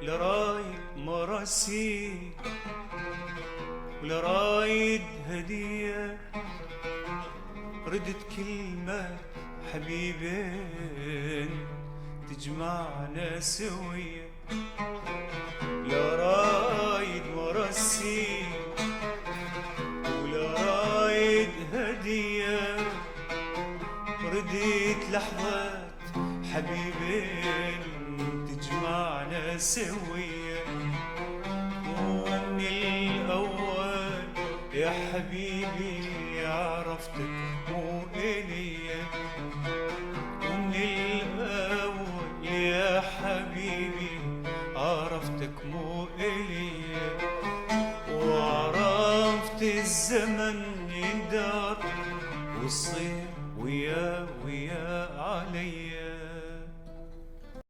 لرايد مراسيل ولرايد هدية، ردت كلمة حبيبين تجمعنا سوية. لرايد مراسيل ولرايد هدية، ردت لحظة حبيبين تجمعنا سوية. ومن الأول يا حبيبي عرفتك